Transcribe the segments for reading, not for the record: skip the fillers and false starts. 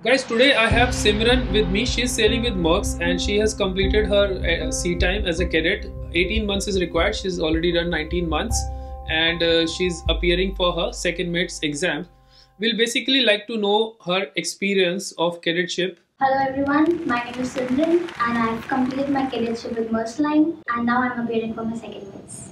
Guys, today I have Simran with me. She's sailing with Mercs and she has completed her sea time as a cadet. 18 months is required. She's already done 19 months and she's appearing for her second mates exam. We'll basically like to know her experience of cadetship. Hello everyone, my name is Simran and I've completed my cadetship with Mercs Line and now I'm appearing for my second mates.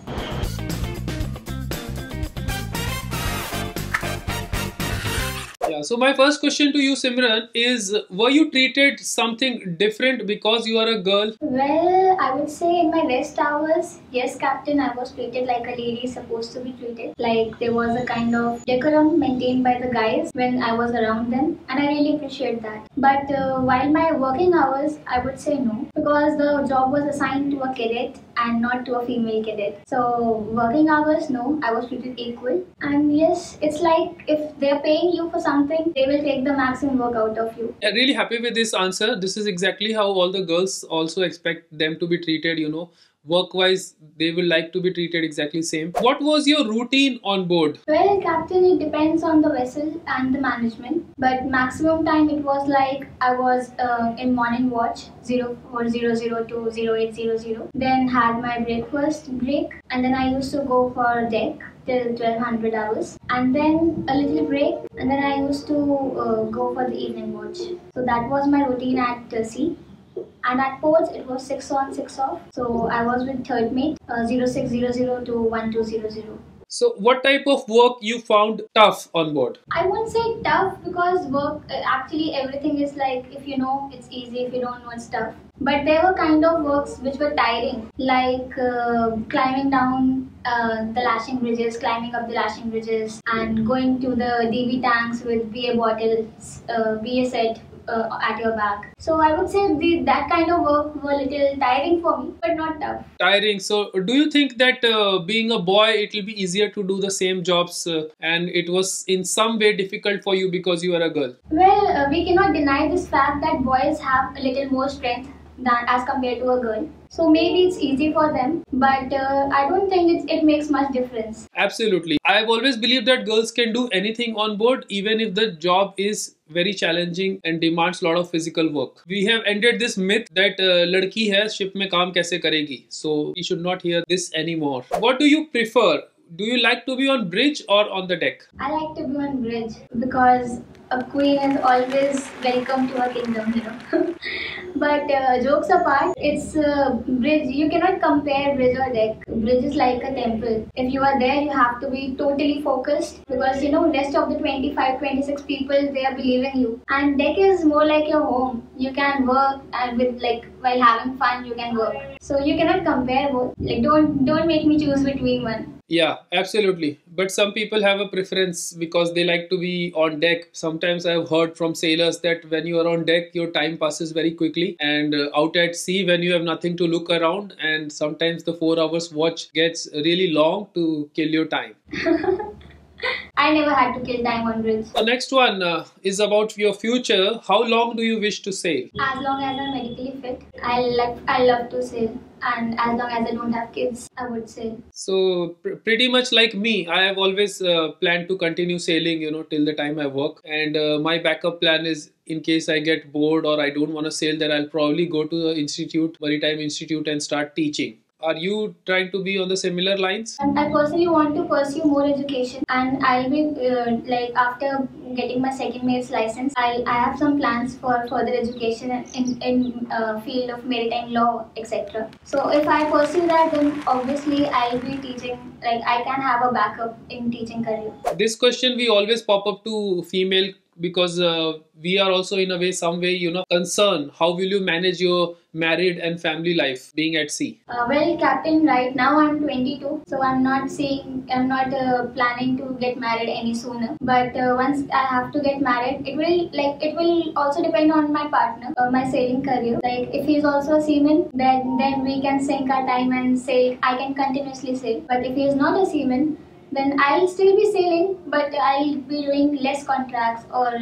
Yeah, so my first question to you, Simran, is were you treated something different because you are a girl? Well, I would say in my rest hours, yes, Captain, I was treated like a lady is supposed to be treated. Like there was a kind of decorum maintained by the guys when I was around them, and I really appreciate that. But while my working hours, I would say no, because the job was assigned to a cadet and not to a female cadet. So working hours, no, I was treated equal. And yes, it's like if they're paying you for something, they will take the maximum work out of you. I'm really happy with this answer. This is exactly how all the girls also expect them to be treated, work wise they will like to be treated exactly same. What was your routine on board? Well, Captain, it depends on the vessel and the management, but maximum time it was like I was in morning watch 0400 to 0800, then had my breakfast break, and then I used to go for deck till 1200 hours, and then a little break, and then I used to go for the evening watch. So that was my routine at sea. And at ports, it was 6 on, 6 off. So I was with third mate 0600 to 1200. So what type of work you found tough on board? I won't say tough because work, actually everything is like, if you know, it's easy. If you don't know, it's tough. But there were kind of works which were tiring, like climbing down the lashing bridges, climbing up the lashing bridges, and going to the DV tanks with BA bottles, BA set at your back. So I would say that kind of work were a little tiring for me, but not tough. Tiring. So do you think that being a boy it will be easier to do the same jobs and it was in some way difficult for you because you are a girl? Well, we cannot deny this fact that boys have a little more strength than as compared to a girl. So maybe it's easy for them, but I don't think it makes much difference. Absolutely. I've always believed that girls can do anything on board even if the job is very challenging and demands a lot of physical work. We have ended this myth that ladki hai ship mein kaam kaise karegi. So we should not hear this anymore. What do you prefer? Do you like to be on bridge or on the deck? I like to be on bridge because a queen is always welcome to her kingdom. But jokes apart, it's bridge. You cannot compare bridge or deck. Bridge is like a temple. If you are there, you have to be totally focused because rest of the 25, 26 people, they are believing you. And deck is more like your home. You can work and with while having fun, you can work. So you cannot compare both. Don't make me choose between one. Yeah, absolutely. But some people have a preference because they like to be on deck. Sometimes I've heard from sailors that when you are on deck, your time passes very quickly. And out at sea, when you have nothing to look around, and sometimes the 4 hours watch gets really long to kill your time. I never had to kill time on bridge. The next one is about your future. How long do you wish to sail? As long as I'm medically fit, I love to sail. And as long as I don't have kids, I would sail. So pretty much like me, I have always planned to continue sailing, till the time I work. And my backup plan is in case I get bored or I don't want to sail, then I'll probably go to the institute, Maritime Institute, and start teaching. Are you trying to be on the similar lines? And I personally want to pursue more education, and I'll be after getting my second mate's license, I have some plans for further education in field of maritime law, etc. So if I pursue that, then obviously I'll be teaching. I can have a backup in teaching career. This question we always pop up to female because we are also in a way, some way, concerned. How will you manage your married and family life being at sea? Well, Captain, right now I'm 22, so I'm not planning to get married any sooner. But once I have to get married, it will also depend on my partner, my sailing career. Like if he's also a seaman, then we can sink our time and sail. I can continuously sail. But if he is not a seaman, then I'll still be sailing, but I'll be doing less contracts, or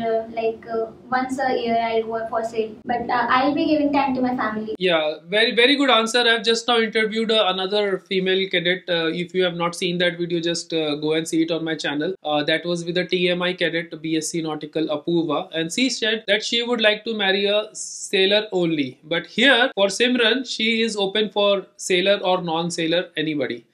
once a year I'll go for sail. But I'll be giving time to my family. Yeah, very good answer. I've just now interviewed another female cadet. If you have not seen that video, just go and see it on my channel. That was with the TMI cadet BSc Nautical Apurva, and she said that she would like to marry a sailor only. But here for Simran, she is open for sailor or non-sailor, anybody.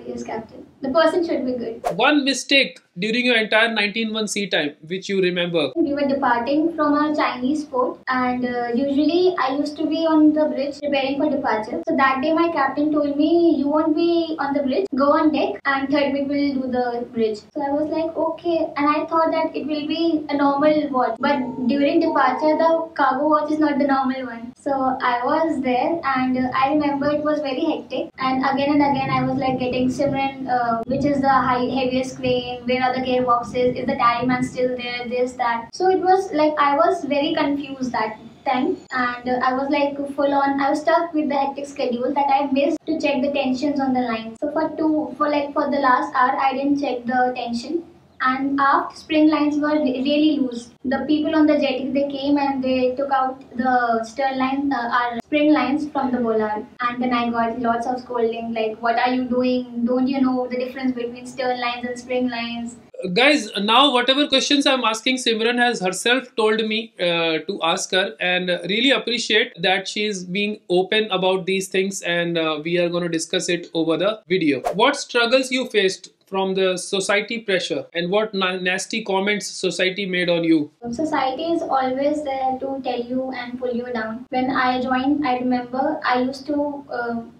Yes, Captain. The person should be good. One mistake during your entire 19-month sea time, which you remember. We were departing from a Chinese port, and usually I used to be on the bridge preparing for departure. So that day my captain told me, you won't be on the bridge, go on deck and third mate will do the bridge. So I was like, okay, and I thought that it will be a normal watch, but during departure the cargo watch is not the normal one. So I was there, and I remember it was very hectic, and again I was like getting Simran, which is the heaviest crane, where are the gearboxes, is the tally man still there, this, that. So it was like I was very confused that time, and I was like full on, I was stuck with the hectic schedule that I missed to check the tensions on the line. So for the last hour I didn't check the tension, and aft spring lines were really loose. The people on the jetty, they came and they took out the stern line, our spring lines from the bollard, and then I got lots of scolding like, what are you doing, don't you know the difference between stern lines and spring lines? Guys, now whatever questions I'm asking, Simran has herself told me to ask her, and really appreciate that she's being open about these things, and we are going to discuss it over the video. What struggles you faced from the society pressure, and what nasty comments society made on you? Society is always there to tell you and pull you down. When I joined, I remember I used to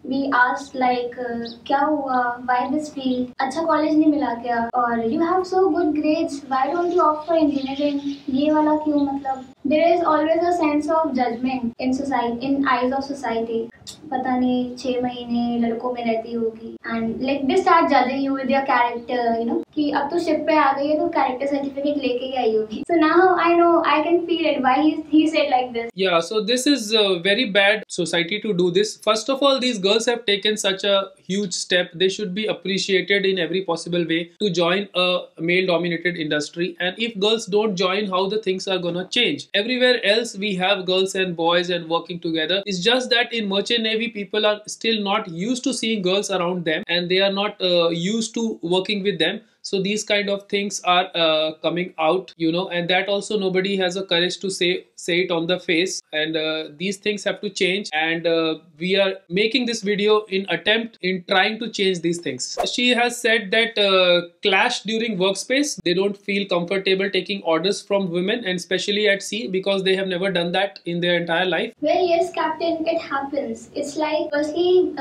be asked like, क्या हुआ? Why this field? अच्छा college नहीं मिला क्या? Or you have so good grades, why don't you opt for engineering? ये वाला क्यों मतलब? There is always a sense of judgment in society, in eyes of society. पता नहीं 6 महीने लड़कों में रहती होगी, and like they start judging you with your character, you know, कि अब तो शिप पे आ गई है तो character certificate लेके ही आई होगी. So now I know, I can feel it why he said like this. Yeah, so this is very bad society to do this. First of all, these girls have taken such a huge step. They should be appreciated in every possible way to join a male dominated industry, and if girls don't join, how the things are gonna change? Everywhere else we have girls and boys and working together. It's just that in merchant navy people are still not used to seeing girls around them, and they are not used to working with them. So these kind of things are coming out, you know, and that also nobody has a courage to say it on the face, and these things have to change, and we are making this video in attempt in trying to change these things. She has said that clash during workspace, they don't feel comfortable taking orders from women, and especially at sea, because they have never done that in their entire life. Well, yes, Captain, it happens. It's like, firstly,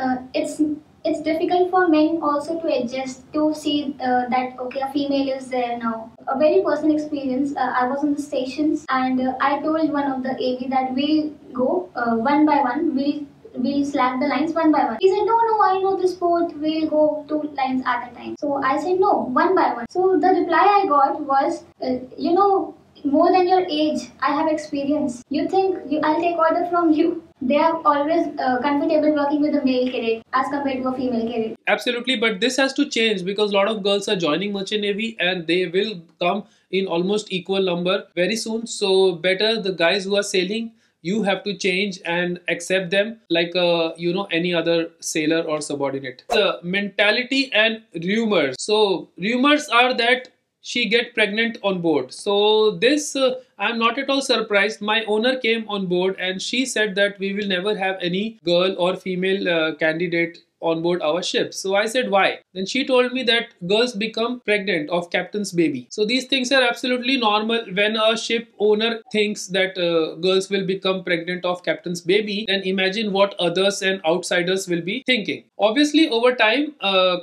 it's difficult for men also to adjust to see that okay, a female is there now. A very personal experience. I was on the stations, and I told one of the AV that we'll go one by one. We'll slack the lines one by one. He said, no, I know this port. We'll go 2 lines at a time. So I said, no, one by one. So the reply I got was, you know, more than your age, I have experience. You think I'll take order from you? They are always comfortable working with a male cadet as compared to a female cadet. Absolutely, but this has to change because a lot of girls are joining merchant navy, and they will come in almost equal number very soon. So better the guys who are sailing, you have to change and accept them like you know, any other sailor or subordinate. The mentality and rumors. So rumors are that she get pregnant on board. So this I'm not at all surprised. My owner came on board and she said that we will never have any girl or female candidate on board our ship. So I said, why? Then she told me that girls become pregnant of captain's baby. So these things are absolutely normal. When a ship owner thinks that girls will become pregnant of captain's baby, then imagine what others and outsiders will be thinking. Obviously, over time,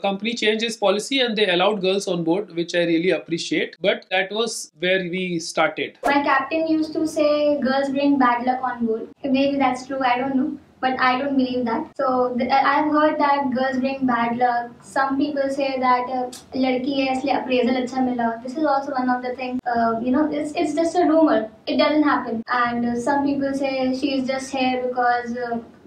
company changed its policy and they allowed girls on board, which I really appreciate. But that was where we started. My captain used to say girls bring bad luck on board. Maybe that's true, I don't know. But I don't believe that. So I've heard that girls bring bad luck. Some people say that लड़की है इसलिए appraisal अच्छा मिला. This is also one of the things. You know, it's just a rumor. It doesn't happen. And some people say she is just here because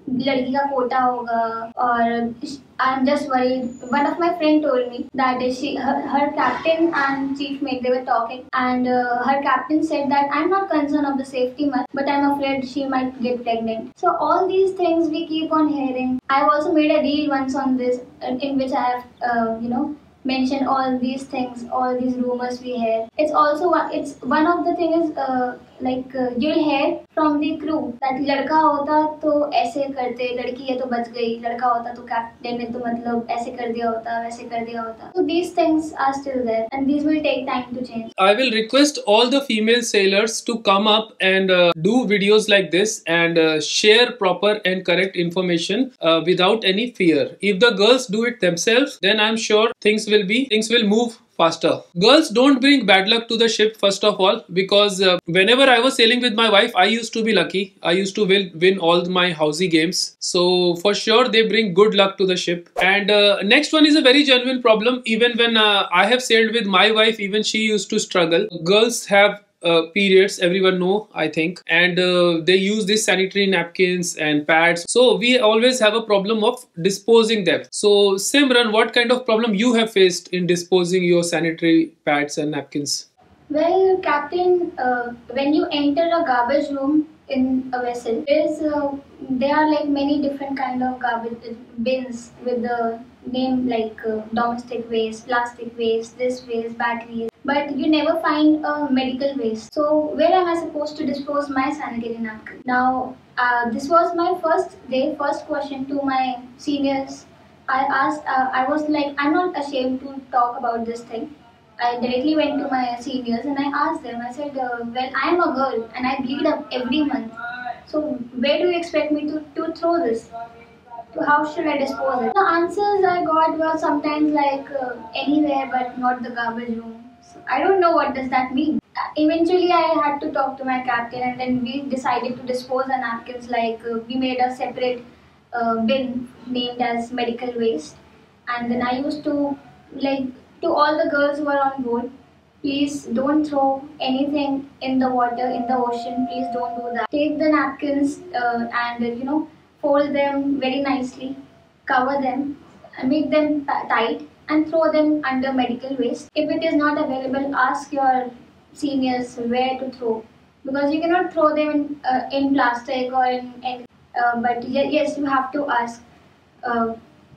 लड़की का कोटा होगा और I'm just worried. One of my friend told me that her captain and chief mate, they were talking, and her captain said that I'm not concerned of the safety much, but I'm afraid she might get pregnant. So all these things we keep on hearing. I've also made a reel once on this, in which I have mentioned all these things, all these rumors we hear. It's one of the things is you'll hear from the crew that लड़का होता तो ऐसे करते, लड़की है तो बच गई, लड़का होता तो कैप्टन ने तो मतलब ऐसे कर दिया होता, वैसे कर दिया होता. So these things are still there and these will take time to change. I will request all the female sailors to come up and do videos like this and share proper and correct information without any fear. If the girls do it themselves, then I'm sure things will move faster. Girls don't bring bad luck to the ship, first of all, because whenever I was sailing with my wife, I used to be lucky. I used to win all my housey games. So for sure, they bring good luck to the ship. And next one is a very genuine problem. Even when I have sailed with my wife, even she used to struggle. Girls have periods, everyone know, I think, and they use these sanitary napkins and pads, so we always have a problem of disposing them. So Simran, what kind of problem you have faced in disposing your sanitary pads and napkins? Well, Captain, when you enter a garbage room in a vessel, there are like many different kind of garbage bins with the name like domestic waste, plastic waste, this waste, batteries. But you never find a medical waste. So where am I supposed to dispose my sanitary napkin? Now, this was my first question to my seniors. I asked, I was like, I'm not ashamed to talk about this thing. I directly went to my seniors and I asked them, I said, well, I am a girl and I bleed up every month. So where do you expect me to throw this? How should I dispose it? The answers I got were sometimes like anywhere but not the garbage room. So I don't know what does that mean. Eventually I had to talk to my captain and then we decided to dispose the napkins like we made a separate bin named as medical waste. And then I used to like to all the girls who are on board, please don't throw anything in the water, in the ocean. Please don't do that. Take the napkins and fold them very nicely, cover them, and make them tight, and throw them under medical waste. If it is not available, ask your seniors where to throw, because you cannot throw them in plastic or in but yes, you have to ask.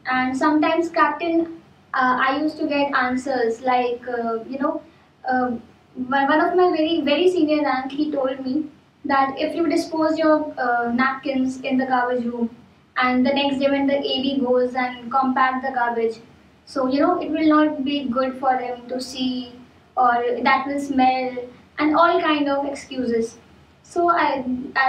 And sometimes, Captain, I used to get answers like, one of my very senior rank, he told me that if you dispose your napkins in the garbage room and the next day when the AB goes and compact the garbage, so it will not be good for him to see, or that will smell, and all kind of excuses. So I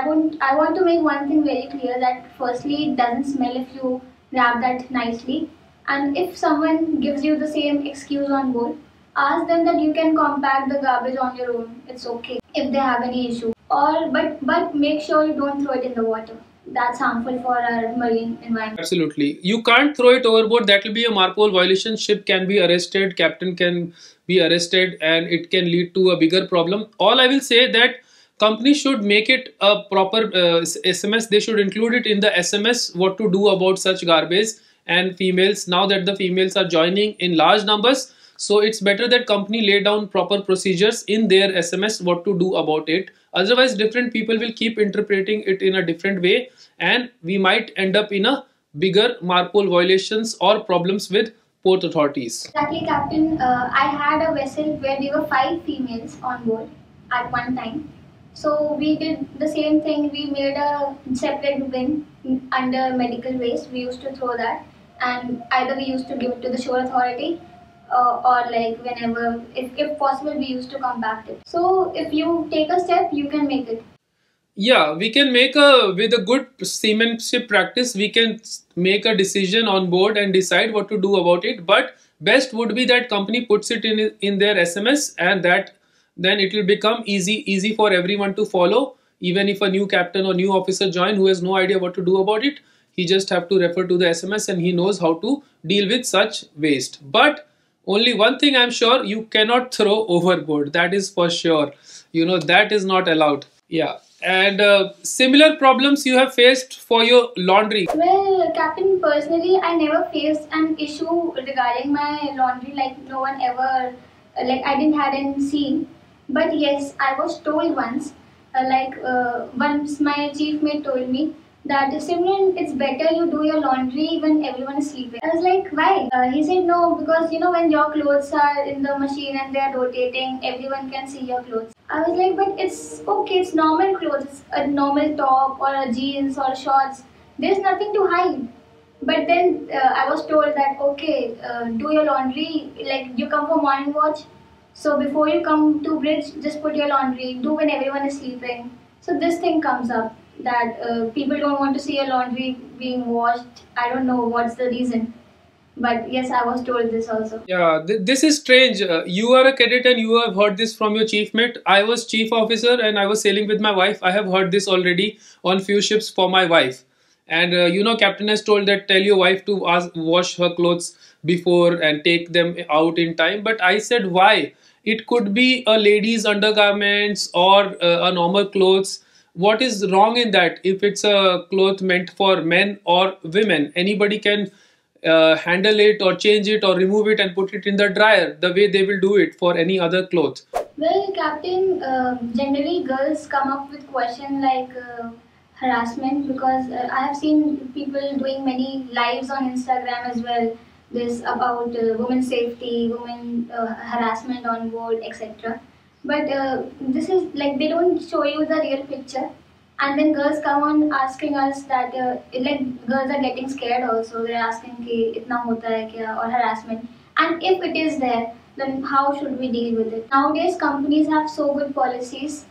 want to make one thing very clear, that firstly it doesn't smell if you wrap that nicely. And if someone gives you the same excuse on board, ask them that you can compact the garbage on your own. It's okay if they have any issue. Or but make sure you don't throw it in the water. That's harmful for our marine environment. Absolutely. You can't throw it overboard. That will be a MARPOL violation. Ship can be arrested, captain can be arrested, and it can lead to a bigger problem. All I will say that company should make it a proper SMS. They should include it in the SMS what to do about such garbage. And females, now that the females are joining in large numbers, so it's better that company lay down proper procedures in their SMS what to do about it. Otherwise, different people will keep interpreting it in a different way, and we might end up in a bigger MARPOL violations or problems with port authorities. Exactly, Captain. I had a vessel where we were 5 females on board at one time. So we did the same thing. We made a separate bin under medical waste. We used to throw that, and either we used to give it to the shore authority or like whenever, if possible, we used to compact it. So if you take a step, you can make it. Yeah, we can with a good seamanship practice, we can make a decision on board and decide what to do about it. But best would be that company puts it in their SMS, and that then it will become easy for everyone to follow. Even if a new captain or new officer join who has no idea what to do about it, he just have to refer to the SMS and he knows how to deal with such waste. But only one thing I'm sure, you cannot throw overboard. That is for sure. That is not allowed. Yeah. And similar problems you have faced for your laundry. Well, Captain, personally, I never faced an issue regarding my laundry. Like no one ever, like I didn't had any scene. But yes, I was told once. Once my chief mate told me that Simran, it's better you do your laundry when everyone is sleeping. I was like, why? He said no, because when your clothes are in the machine and they are rotating, everyone can see your clothes. I was like, but it's okay, it's normal clothes, it's a normal top or a jeans or shorts. There's nothing to hide. But then I was told that okay, do your laundry. Like you come for morning watch, so before you come to bridge, just put your laundry. Do when everyone is sleeping. So this thing comes up that people don't want to see your laundry being washed. I don't know what's the reason, but yes, I was told this also. Yeah, this is strange. You are a cadet and you have heard this from your chief mate. I was chief officer and I was sailing with my wife. I have heard this already on few ships for my wife. And captain has told that tell your wife to wash her clothes before and take them out in time. But I said why? It could be a lady's undergarments or a normal clothes. What is wrong in that? If it's a cloth meant for men or women, anybody can handle it or change it or remove it and put it in the dryer the way they will do it for any other clothes. Well, Captain, generally girls come up with question like harassment because I have seen people doing many lives on Instagram as well. This about women safety, women harassment on board, etc. But this is like they don't show you the real picture, and then girls come on asking us that like girls are getting scared also. They're asking कि इतना होता है क्या or harassment, and if it is there, then how should we deal with it? Nowadays, companies have so good policies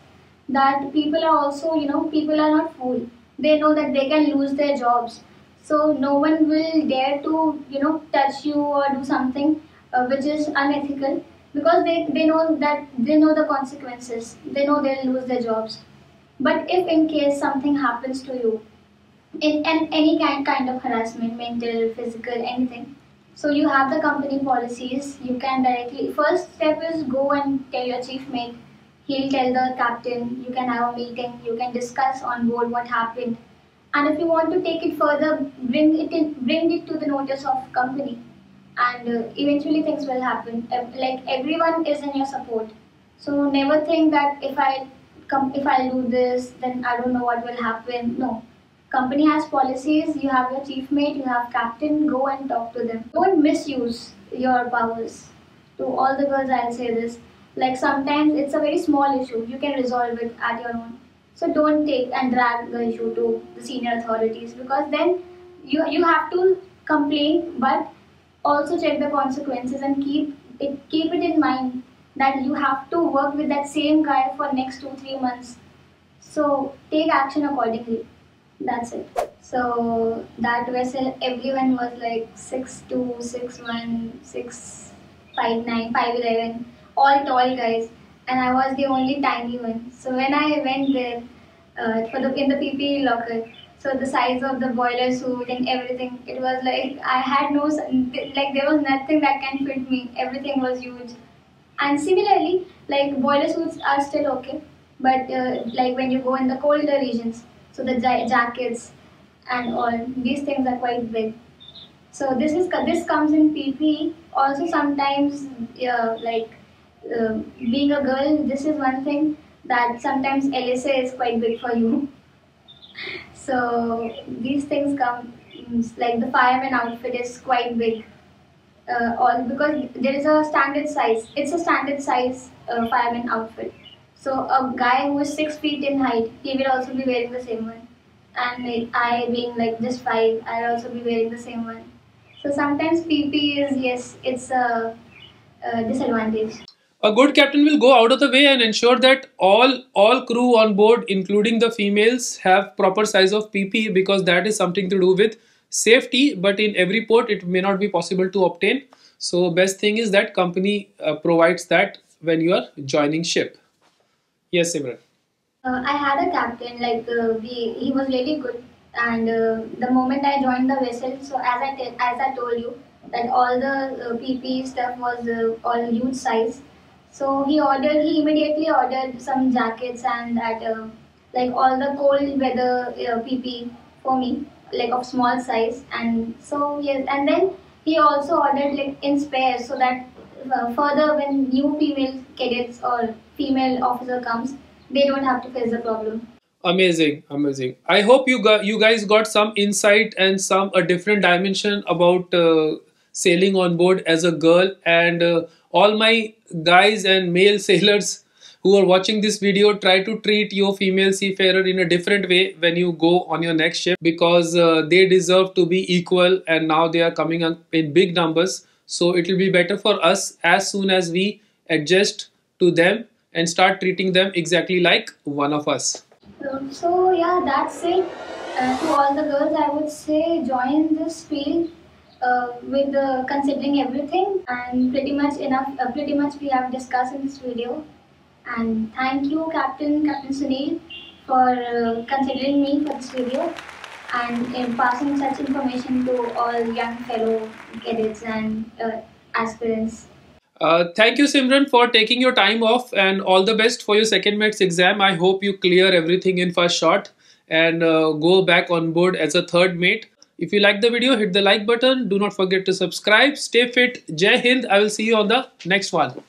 that people are also, people are not fooled. They know that they can lose their jobs. So no one will dare to, touch you or do something which is unethical because they know that they know the consequences. They know they'll lose their jobs. But if in case something happens to you, in any kind of harassment, mental, physical, anything, so you have the company policies. You can directly first step is go and tell your chief mate. He'll tell the captain. You can have a meeting. You can discuss on board what happened, and if you want to take it further, bring it to the notice of company, and eventually things will happen. Like everyone is in your support, so never think that if I do this, then I don't know what will happen. No, company has policies. You have your chief mate, you have captain. Go and talk to them. Don't misuse your powers. To all the girls, I'll say this. Like sometimes it's a very small issue. You can resolve it at your own. So don't take and drag the issue to the senior authorities because then you have to complain, but also check the consequences and keep it in mind that you have to work with that same guy for next 2 3 months. So take action accordingly. That's it. So that vessel, everyone was like 6'2", 6'1", 6'9", 5'11", all tall guys, and I was the only tiny one. So when I went there in the PPE locker, so the size of the boiler suit and everything, it was like I had no like there was nothing that can fit me. Everything was huge. And similarly, like boiler suits are still okay, but like when you go in the colder regions, so the jackets and all these things are quite big. So this comes in PPE. Also sometimes, like being a girl, this is one thing that sometimes LSA is quite big for you. So these things come like the fireman outfit is quite big all because there is a standard size. It's a standard size fireman outfit. So a guy who is 6 feet in height, he will also be wearing the same one. And like, I being like just 5, I'll also be wearing the same one. So sometimes PP is yes, it's a disadvantage. A good captain will go out of the way and ensure that all crew on board, including the females, have proper size of PP because that is something to do with safety. But in every port, it may not be possible to obtain. So best thing is that company provides that when you are joining ship. Yes, Simran. I had a captain like he was really good, and the moment I joined the vessel, so as I told you that all the PP stuff was all huge size. So he immediately ordered some jackets and that like all the cold weather PP for me, like of small size. And so yes, and then he also ordered like in spares so that further when new female cadets or female officer comes, they don't have to face the problem. Amazing, amazing. I hope you guys got some insight and some a different dimension about sailing on board as a girl. And all my guys and male sailors who are watching this video, try to treat your female seafarer in a different way when you go on your next ship, because they deserve to be equal, and now they are coming up in big numbers. So it will be better for us as soon as we adjust to them and start treating them exactly like one of us. So yeah, that's it. To all the girls, I would say join this field with considering everything, and pretty much enough. Pretty much we have discussed in this video. And thank you, Captain Sunil, for considering me for this video and passing such information to all young fellow cadets and aspirants. Thank you, Simran, for taking your time off, and all the best for your second mate's exam. I hope you clear everything in first shot and go back on board as a third mate. If you like the video, hit the like button. Do not forget to subscribe. Stay fit. Jai Hind. I will see you on the next one.